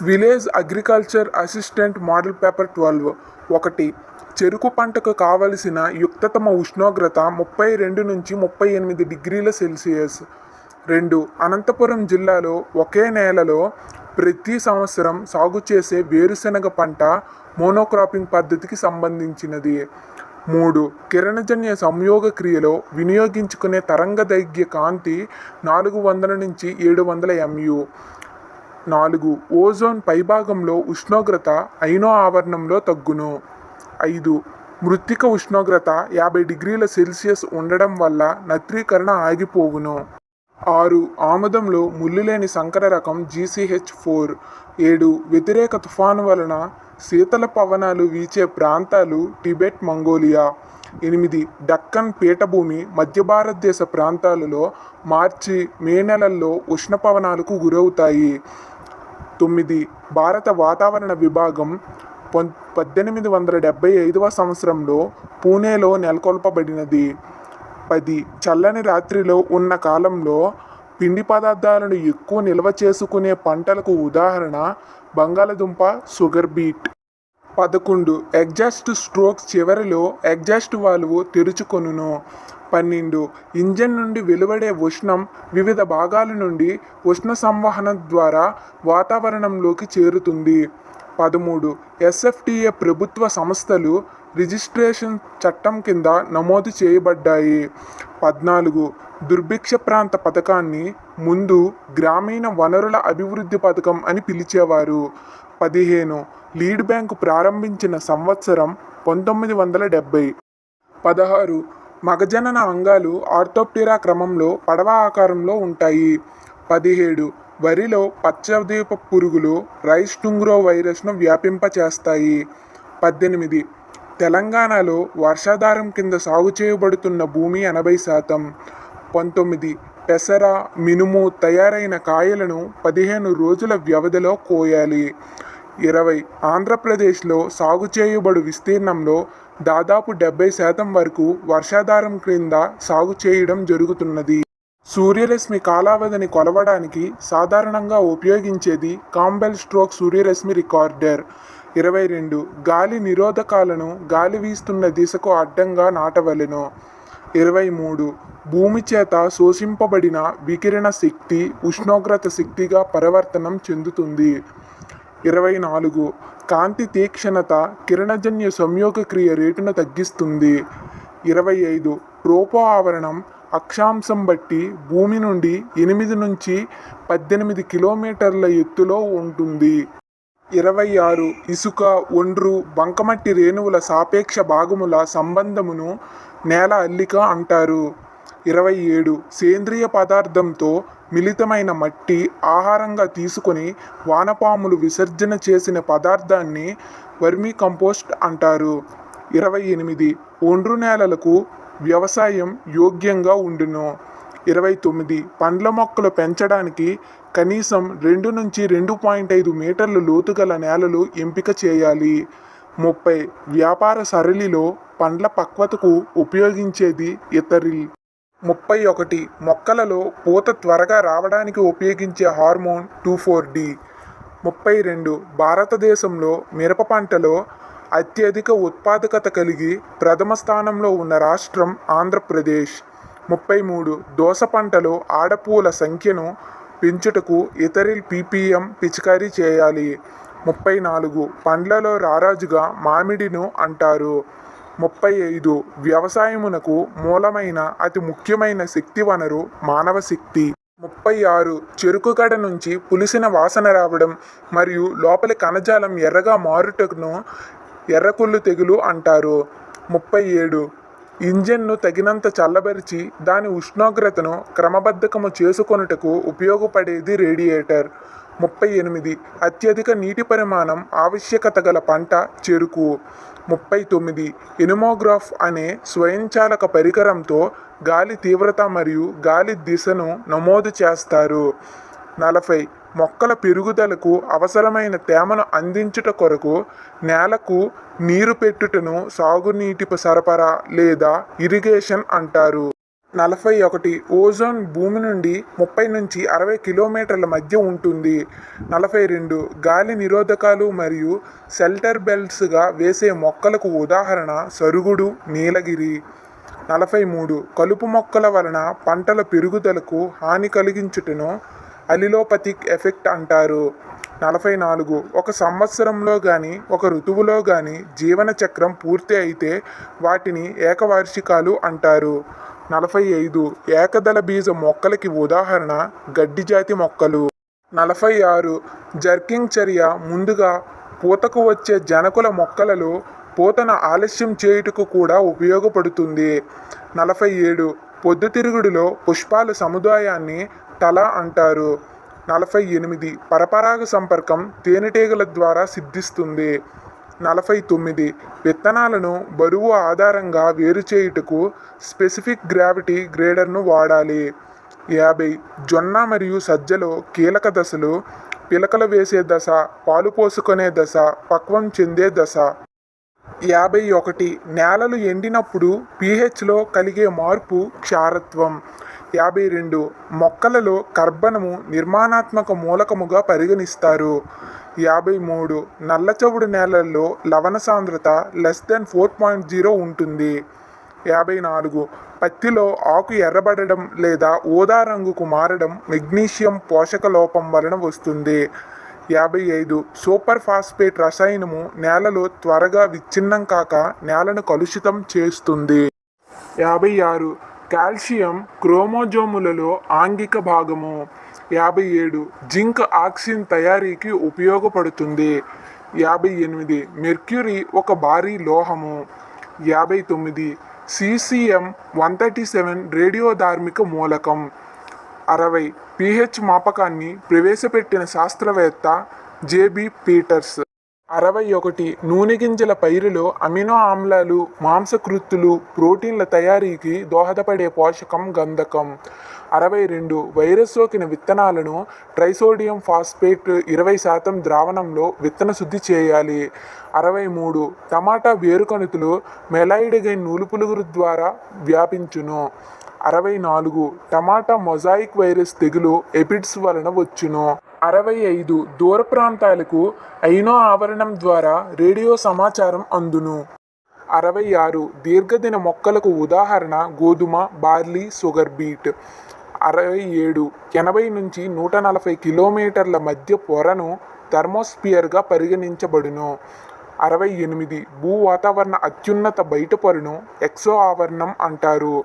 Village agriculture assistant model పేపర్-12 ఒకటి. చెరుకు పంటకు కావలసిన యుక్తతమ ఉష్ణోగ్రత 32-38 °C. 2. అనంతపురం జిల్లాలో ఒకే నేలలో ప్రతి సంవత్సరం సాగు చేసే వేరుశెనగ పంట మోనోక్రాపింగ్ పద్ధతికి సంబంధించినది. 3. కిరణజన్య సంయోగ క్రియలో వినియోగించుకునే తరంగదైర్ఘ్య కాంతి 400-700 mu. 4. ఓజోన్ పైభాగంలో ఉష్ణోగ్రత ఐనో ఆవరణంలో తగ్గును. 5. మృత్తిక ఉష్ణోగ్రత 50 °C ఉండడం వల్ల నత్రీకరణ ఆగిపోవును. 6. ఆముదంలో ముల్లులేని సంకర రకం GCH4. 7. వ్యతిరేక తుఫాను వలన శీతల పవనాలు వీచే ప్రాంతాలు టిబెట్, మంగోలియా. 8. డక్కన్ పీఠభూమి మధ్య భారతదేశ ప్రాంతాలలో మార్చి, మే నెలల్లో ఉష్ణపవనాలకు గురవుతాయి. 9. భారత వాతావరణ విభాగం 1875వ సంవత్సరంలో పూణేలో నెలకొల్పబడినది. 10. చల్లని రాత్రిలో ఉన్న కాలంలో పిండి పదార్థాలను ఎక్కువ నిల్వ చేసుకునే పంటలకు ఉదాహరణ బంగాళదుంప, షుగర్ బీట్. 11. ఎగ్జాస్ట్ స్ట్రోక్ చివరిలో ఎగ్జాస్ట్ వాల్వ్ తెరుచుకొనును. 12. ఇంజన్ నుండి వెలువడే ఉష్ణం వివిధ భాగాల నుండి ఉష్ణ సంవహనం ద్వారా వాతావరణంలోకి చేరుతుంది. 13. SFTA ప్రభుత్వ సంస్థలు రిజిస్ట్రేషన్ చట్టం కింద నమోదు చేయబడ్డాయి. 14. దుర్భిక్ష ప్రాంత పథకాన్ని ముందు గ్రామీణ వనరుల అభివృద్ధి పథకం అని పిలిచేవారు. 15. లీడ్ బ్యాంకు ప్రారంభించిన సంవత్సరం 1970. 16. మగజనన అంగాలు ఆర్థోప్టెరా క్రమంలో పడవ ఆకారంలో ఉంటాయి. 17. వరిలో పచ్చదీప పురుగులు రైస్ టుంగ్రో వైరస్ను వ్యాపింపచేస్తాయి. 18. తెలంగాణలో వర్షాధారం కింద సాగు చేయబడుతున్న భూమి 80%. 19. పెసర, మినుము తయారైన కాయలను 15 రోజుల వ్యవధిలో కోయాలి. 20. ఆంధ్రప్రదేశ్లో సాగు చేయబడు విస్తీర్ణంలో దాదాపు 70% వరకు వర్షాధారం క్రింద సాగు చేయడం జరుగుతున్నది. సూర్యరశ్మి కాలావధిని కొలవడానికి సాధారణంగా ఉపయోగించేది కాంబెల్ స్ట్రోక్ సూర్యరశ్మి రికార్డర్. 22. గాలి నిరోధకాలను గాలి వీస్తున్న దిశకు అడ్డంగా నాటవలెను. 23. భూమి చేత శోషింపబడిన వికిరణ శక్తి ఉష్ణోగ్రత శక్తిగా పరివర్తనం చెందుతుంది. 24. కాంతి తీక్షణత కిరణజన్య సంయోగ క్రియ రేటును తగ్గిస్తుంది. 25. ట్రోపో ఆవరణం అక్షాంశం బట్టి భూమి నుండి 8-18 కిలోమీటర్ల ఎత్తులో ఉంటుంది. 26. ఇసుక, ఒండ్రు, బంకమట్టి రేణువుల సాపేక్ష భాగముల సంబంధమును నేల అల్లిక అంటారు. 27. సేంద్రియ పదార్థంతో మిళితమైన మట్టి ఆహారంగా తీసుకొని వానపాములు విసర్జన చేసిన పదార్థాన్ని వర్మీ కంపోస్ట్ అంటారు. 28. ఒండ్రు నేలలకు వ్యవసాయం యోగ్యంగా ఉండును. 29. పండ్ల మొక్కలు పెంచడానికి కనీసం 2-2.5 మీటర్ల లోతుగల నేలలు ఎంపిక చేయాలి. 30. వ్యాపార సరళిలో పండ్ల పక్వతకు ఉపయోగించేది ఇథరిల్. 31. మొక్కలలో పూత త్వరగా రావడానికి ఉపయోగించే హార్మోన్ 2,4-D. 32. భారతదేశంలో మిరప పంటలో అత్యధిక ఉత్పాదకత కలిగి ప్రథమ స్థానంలో ఉన్న రాష్ట్రం ఆంధ్రప్రదేశ్. 33. దోస పంటలో ఆడపూల సంఖ్యను పెంచుటకు ఇథరిల్ ppm పిచికారీ చేయాలి. 34. పండ్లలో రారాజుగా మామిడిను అంటారు. 35. వ్యవసాయమునకు మూలమైన అతి ముఖ్యమైన శక్తి వనరు మానవ శక్తి. 36. చెరుకు గడ నుంచి పులిసిన వాసన రావడం మరియు లోపలి కణజాలం ఎర్రగా మారుటకును ఎర్రకుళ్ళు తెగులు అంటారు. 37. ఇంజన్ను తగినంత చల్లబరిచి దాని ఉష్ణోగ్రతను క్రమబద్ధకము చేసుకొనుటకు ఉపయోగపడేది రేడియేటర్. 38. అత్యధిక నీటి పరిమాణం ఆవశ్యకత గల పంట చెరుకు. 39. ఎనిమోగ్రాఫ్ అనే స్వయంచాలక పరికరంతో గాలి తీవ్రత మరియు గాలి దిశను నమోదు చేస్తారు. 40. మొక్కల పెరుగుదలకు అవసరమైన తేమను అందించుట కొరకు నేలకు నీరు పెట్టుటను సాగునీటి సరఫరా లేదా ఇరిగేషన్ అంటారు. 41 ఓజోన్ భూమి నుండి 30 నుంచి 60 కిలోమీటర్ల మధ్య ఉంటుంది. 42 గాలి నిరోధకాలు మరియు షెల్టర్ బెల్ట్స్గా వేసే మొక్కలకు ఉదాహరణ సరుగుడు, నీలగిరి. 43 కలుపు మొక్కల వలన పంటల పెరుగుదలకు హాని కలిగించుటను అలిలోపతిక్ ఎఫెక్ట్ అంటారు. 44 ఒక సంవత్సరంలో కానీ ఒక ఋతువులో కానీ జీవన చక్రం పూర్తి అయితే వాటిని ఏకవార్షికాలు అంటారు. 45 ఏకదళ బీజ మొక్కలకి ఉదాహరణ గడ్డి జాతి మొక్కలు. 46 జర్కింగ్ చర్య ముందుగా పూతకు వచ్చే జనకుల మొక్కలలో పూతను ఆలస్యం చేయుటకు కూడా ఉపయోగపడుతుంది. 47 పొద్దుతిరుగుడులో పుష్పాల సముదాయాన్ని తల అంటారు. 48 పరపరాగ సంపర్కం తేనెటీగల ద్వారా సిద్ధిస్తుంది. 49 విత్తనాలను బరువు ఆధారంగా వేరుచేయుటకు స్పెసిఫిక్ గ్రావిటీ గ్రేడర్ను వాడాలి. 50 జొన్న మరియు సజ్జలో కీలక దశలు పిలకలు వేసే దశ, పాలు పోసుకునే దశ, పక్వం చెందే దశ. 51 నేలలు ఎండినప్పుడు pHలో కలిగే మార్పు క్షారత్వం. 52 మొక్కలలో కర్బనము నిర్మాణాత్మక మూలకముగా పరిగణిస్తారు. 53 నల్లచవుడు నేలల్లో లవణ సాంద్రత <4.0 ఉంటుంది. 54 పత్తిలో ఆకు ఎర్రబడడం లేదా ఊదా రంగుకు మారడం మెగ్నీషియం పోషక లోపం వలన వస్తుంది. 55 సూపర్ ఫాస్ఫేట్ రసాయనము నేలలో త్వరగా విచ్ఛిన్నం కాక నేలను కలుషితం చేస్తుంది. 56 కాల్షియం క్రోమోజోములలో ఆంగిక భాగము. 57 జింక్ ఆక్సిన్ తయారీకి ఉపయోగపడుతుంది. 58 మెర్క్యూరీ ఒక భారీ లోహము. 59 cesium-137 రేడియోధార్మిక మూలకం. 60 pH మాపకాన్ని ప్రవేశపెట్టిన శాస్త్రవేత్త జెబి పీటర్స్. 61 నూనె గింజల పైరులో అమినో ఆమ్లాలు, మాంసకృత్తులు, ప్రోటీన్ల తయారీకి దోహదపడే పోషకం గంధకం. 62 వైరస్ సోకిన విత్తనాలను ట్రైసోడియం ఫాస్ఫేట్ 20% ద్రావణంలో విత్తన శుద్ధి చేయాలి. 63 టమాటా వేరుకణుతులు మెలాయిడగైన్ నూలుపులుగు ద్వారా వ్యాపించును. 64 టమాటా మొజాయిక్ వైరస్ తెగులు ఎపిడ్స్ వలన వచ్చును. 65 దూర ప్రాంతాలకు ఐనో ఆవరణం ద్వారా రేడియో సమాచారం అందును. 66 దీర్ఘదిన మొక్కలకు ఉదాహరణ గోధుమ, బార్లీ, షుగర్ బీట్. 67 80 నుంచి 140 కిలోమీటర్ల మధ్య పొరను థర్మోస్పియర్గా పరిగణించబడును. 68 భూ వాతావరణ అత్యున్నత బయట పొరను ఎక్సో ఆవరణం అంటారు.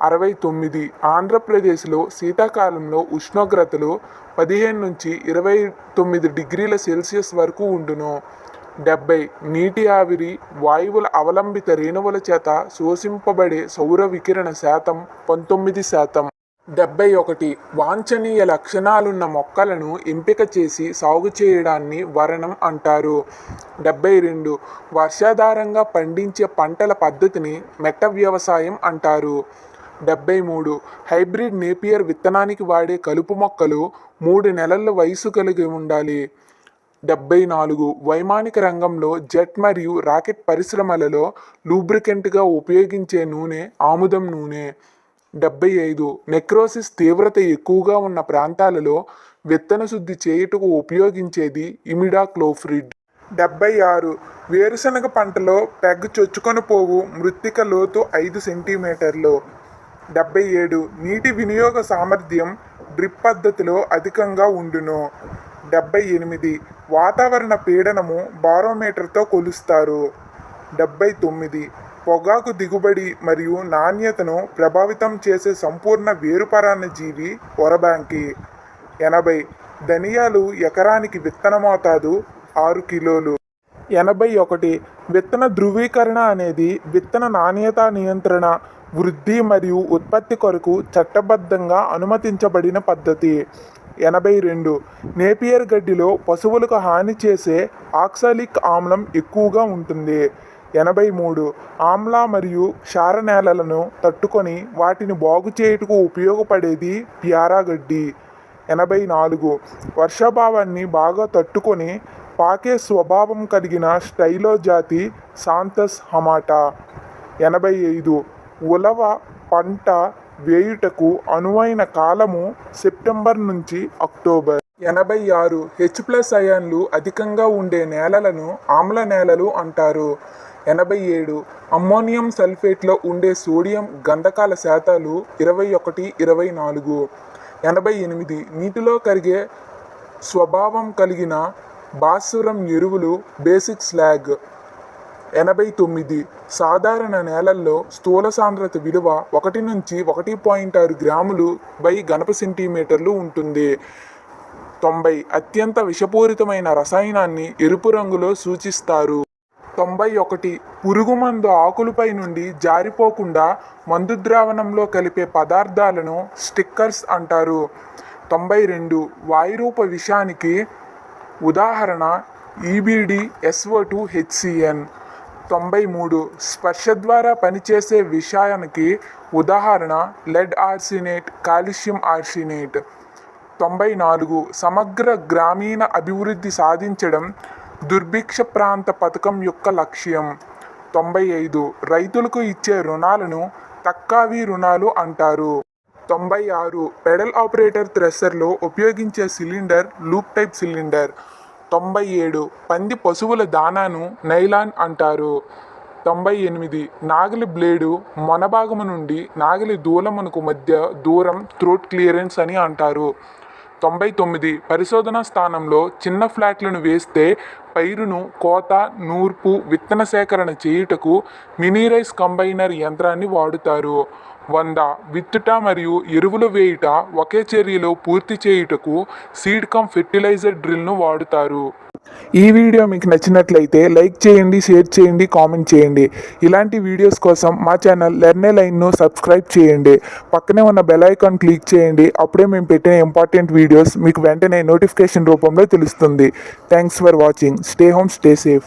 69 ఆంధ్రప్రదేశ్లో శీతాకాలంలో ఉష్ణోగ్రతలు 15 నుంచి 29 డిగ్రీల సెల్సియస్ వరకు ఉండును. 70 నీటి ఆవిరి వాయువుల అవలంబిత రేణువుల చేత శోషింపబడే సౌర వికిరణ శాతం 19%. 71 వాంఛనీయ లక్షణాలున్న మొక్కలను ఎంపిక చేసి సాగు చేయడాన్ని వరణం అంటారు. 72 వర్షాధారంగా పండించే పంటల పద్ధతిని మెట్ట వ్యవసాయం అంటారు. 73 హైబ్రిడ్ నేపియర్ విత్తనానికి వాడే కలుపు మొక్కలు 3 నెలల వయసు కలిగి ఉండాలి. 74 వైమానిక రంగంలో జెట్ మరియు రాకెట్ పరిశ్రమలలో లూబ్రికెంట్గా ఉపయోగించే నూనె ఆముదం నూనె. 75 నెక్రోసిస్ తీవ్రత ఎక్కువగా ఉన్న ప్రాంతాలలో విత్తన శుద్ధి చేయుటకు ఉపయోగించేది ఇమిడాక్లోప్రిడ్. 76 వేరుశనగ పంటలో పెగ్ చొచ్చుకొని పోవు మృత్తిక లోతు 5 సెంటీమీటర్లు. 77 నీటి వినియోగ సామర్థ్యం డ్రిప్ పద్ధతిలో అధికంగా ఉండును. 78 వాతావరణ పీడనము బారోమీటర్తో కొలుస్తారు. 79 పొగాకు దిగుబడి మరియు నాణ్యతను ప్రభావితం చేసే సంపూర్ణ వేరుపరాన్నజీవి ఒరబాంకి. 80 ధనియాలు ఎకరానికి విత్తన మోతాదు 6 కిలోలు. 81 విత్తన ధృవీకరణ అనేది విత్తన నాణ్యత నియంత్రణ, వృద్ధి మరియు ఉత్పత్తి కొరకు చట్టబద్ధంగా అనుమతించబడిన పద్ధతి. 82 నేపియర్ గడ్డిలో పశువులకు హాని చేసే ఆక్సాలిక్ ఆమ్లం ఎక్కువగా ఉంటుంది. 83 ఆమ్ల మరియు క్షార నేలలను తట్టుకొని వాటిని బాగు చేయుటకు ఉపయోగపడేది ప్యారా గడ్డి. 84 వర్షాభావాన్ని బాగా తట్టుకొని పాకే స్వభావం కలిగిన స్టైలో జాతి సాంతస్ హమాటా. 85 ఉలవ పంట వేయుటకు అనువైన కాలము సెప్టెంబర్ నుంచి అక్టోబర్. 86 H+ అయాన్లు అధికంగా ఉండే నేలలను ఆమ్ల నేలలు అంటారు. 87 అమ్మోనియం సల్ఫేట్లో ఉండే సోడియం గంధకాల శాతాలు 21, 24. 88 నీటిలో కరిగే స్వభావం కలిగిన భాస్వరం ఎరువులు బేసిక్ స్లాగ్. 89 సాధారణ నేలల్లో స్థూల సాంద్రత విలువ 1 నుంచి 1.6 గ్రాములు /సెంటీమీటర్లు ఉంటుంది. 90 అత్యంత విషపూరితమైన రసాయనాన్ని ఎరుపు రంగులో సూచిస్తారు. 91 పురుగుమందు ఆకులపై నుండి జారిపోకుండా మందు ద్రావణంలో కలిపే పదార్థాలను స్టిక్కర్స్ అంటారు. 92 వాయురూప విషానికి ఉదాహరణ EBD SO2 HCN. 93 స్పర్శ ద్వారా పనిచేసే విషయానికి ఉదాహరణ లెడ్ ఆర్సినేట్, కాల్షియం ఆర్సినేట్. 94 సమగ్ర గ్రామీణ అభివృద్ధి సాధించడం దుర్భిక్ష ప్రాంత పథకం యొక్క లక్ష్యం. 95 రైతులకు ఇచ్చే రుణాలను తక్కావి రుణాలు అంటారు. 96 పెడల్ ఆపరేటర్ థ్రెషర్లో ఉపయోగించే సిలిండర్ లూప్ టైప్ సిలిండర్. 97 పంది పశువుల దానాను నైలాన్ అంటారు. 98 నాగలి బ్లేడు మొనభాగము నుండి నాగలి దూలమునకు మధ్య దూరం థ్రోట్ క్లియరెన్స్ అని అంటారు. 99 పరిశోధనా స్థానంలో చిన్న ఫ్లాట్లను వేస్తే పైరును కోత, నూర్పు, విత్తన సేకరణ చేయుటకు మినీ రైస్ కంబైనర్ యంత్రాన్ని వాడుతారు. 100 విత్తుట మరియు ఎరువులు వేయుట ఒకే చర్యలో పూర్తి చేయుటకు సీడ్ కమ్ ఫెర్టిలైజర్ డ్రిల్ను వాడుతారు. ఈ వీడియో మీకు నచ్చినట్లయితే లైక్ చేయండి, షేర్ చేయండి, కామెంట్ చేయండి. ఇలాంటి వీడియోస్ కోసం మా ఛానల్ లెర్న్ ఏ లైన్ను సబ్స్క్రైబ్ చేయండి. పక్కనే ఉన్న బెల్ ఐకాన్ క్లిక్ చేయండి. అప్పుడే మేము పెట్టిన ఇంపార్టెంట్ వీడియోస్ మీకు వెంటనే నోటిఫికేషన్ రూపంలో తెలుస్తుంది. Thanks for watching. Stay home, stay safe.